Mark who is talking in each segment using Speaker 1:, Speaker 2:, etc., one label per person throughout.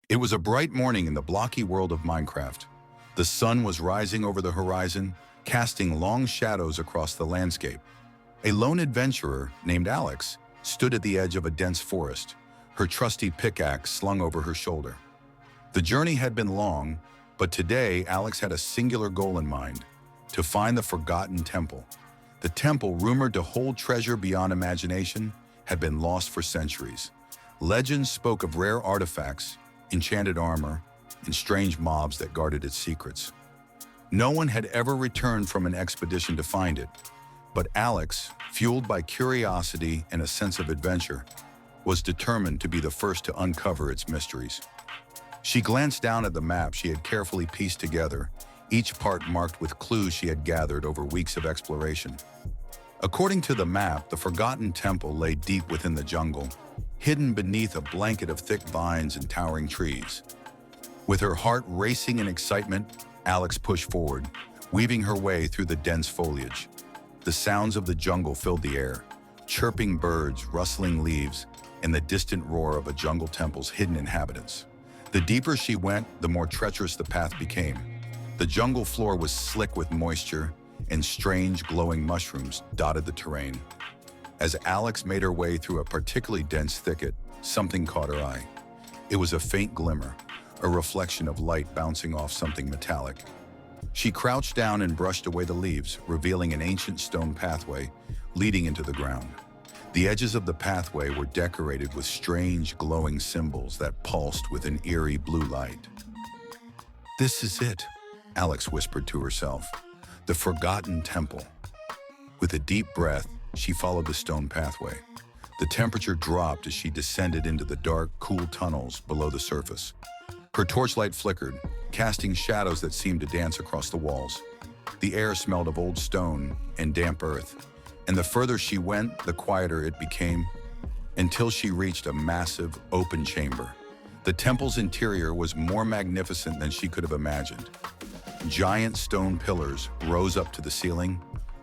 Speaker 1: It was a bright morning in the blocky world of Minecraft. The sun was rising over the horizon, casting long shadows across the landscape. A lone adventurer named Alex stood at the edge of a dense forest, her trusty pickaxe slung over her shoulder. The journey had been long, but today Alex had a singular goal in mind: to find the Forgotten Temple. The temple, rumored to hold treasure beyond imagination, had been lost for centuries. Legends spoke of rare artifacts, enchanted armor, and strange mobs that guarded its secrets. No one had ever returned from an expedition to find it, but Alex, fueled by curiosity and a sense of adventure, was determined to be the first to uncover its mysteries. She glanced down at the map she had carefully pieced together, each part marked with clues she had gathered over weeks of exploration. According to the map, the Forgotten Temple lay deep within the jungle, hidden beneath a blanket of thick vines and towering trees. With her heart racing in excitement, Alex pushed forward, weaving her way through the dense foliage. The sounds of the jungle filled the air: chirping birds, rustling leaves, and the distant roar of a jungle temple's hidden inhabitants. The deeper she went, the more treacherous the path became. The jungle floor was slick with moisture, and strange glowing mushrooms dotted the terrain. As Alex made her way through a particularly dense thicket, something caught her eye. It was a faint glimmer, a reflection of light bouncing off something metallic. She crouched down and brushed away the leaves, revealing an ancient stone pathway leading into the ground. The edges of the pathway were decorated with strange glowing symbols that pulsed with an eerie blue light. "This is it," Alex whispered to herself. "The Forgotten Temple." With a deep breath, she followed the stone pathway. The temperature dropped as she descended into the dark, cool tunnels below the surface. Her torchlight flickered, casting shadows that seemed to dance across the walls. The air smelled of old stone and damp earth, and the further she went, the quieter it became, until she reached a massive, open chamber. The temple's interior was more magnificent than she could have imagined. Giant stone pillars rose up to the ceiling,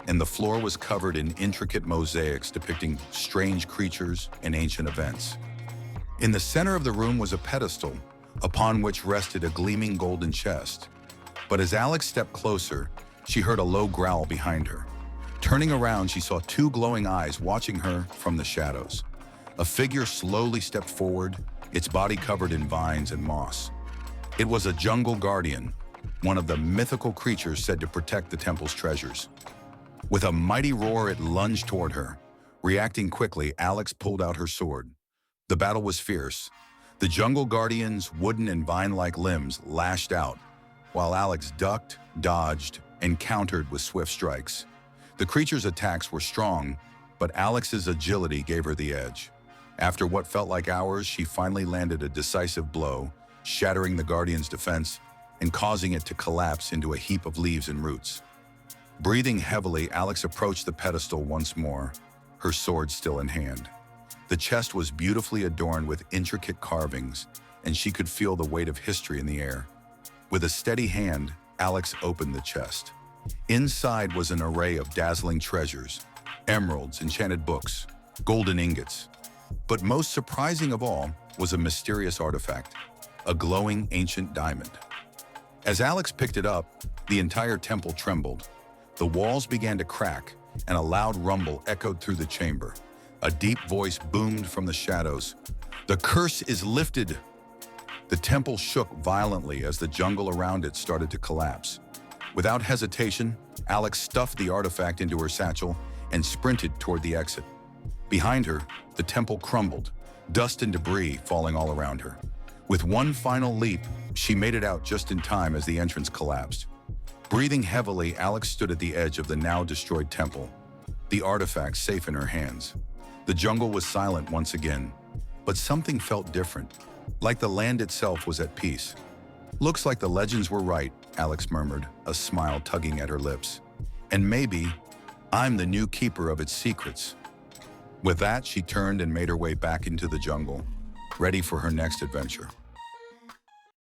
Speaker 1: and the floor was covered in intricate mosaics depicting strange creatures and ancient events. In the center of the room was a pedestal, upon which rested a gleaming golden chest. But as Alex stepped closer, she heard a low growl behind her. Turning around, she saw two glowing eyes watching her from the shadows. A figure slowly stepped forward, its body covered in vines and moss. It was a jungle guardian, one of the mythical creatures said to protect the temple's treasures. With a mighty roar, it lunged toward her. Reacting quickly, Alex pulled out her sword. The battle was fierce. The jungle guardian's wooden and vine-like limbs lashed out, while Alex ducked, dodged, and countered with swift strikes. The creature's attacks were strong, but Alex's agility gave her the edge. After what felt like hours, she finally landed a decisive blow, shattering the guardian's defense and causing it to collapse into a heap of leaves and roots. Breathing heavily, Alex approached the pedestal once more, her sword still in hand. The chest was beautifully adorned with intricate carvings, and she could feel the weight of history in the air. With a steady hand, Alex opened the chest. Inside was an array of dazzling treasures: emeralds, enchanted books, golden ingots. But most surprising of all was a mysterious artifact: a glowing ancient diamond. As Alex picked it up, the entire temple trembled. The walls began to crack, and a loud rumble echoed through the chamber. A deep voice boomed from the shadows: "The curse is lifted!" The temple shook violently as the jungle around it started to collapse. Without hesitation, Alex stuffed the artifact into her satchel and sprinted toward the exit. Behind her, the temple crumbled, dust and debris falling all around her. With one final leap, she made it out just in time as the entrance collapsed. Breathing heavily, Alex stood at the edge of the now destroyed temple, the artifact safe in her hands. The jungle was silent once again, but something felt different, like the land itself was at peace. "Looks like the legends were right," Alex murmured, a smile tugging at her lips. "And maybe I'm the new keeper of its secrets." With that, she turned and made her way back into the jungle, ready for her next adventure.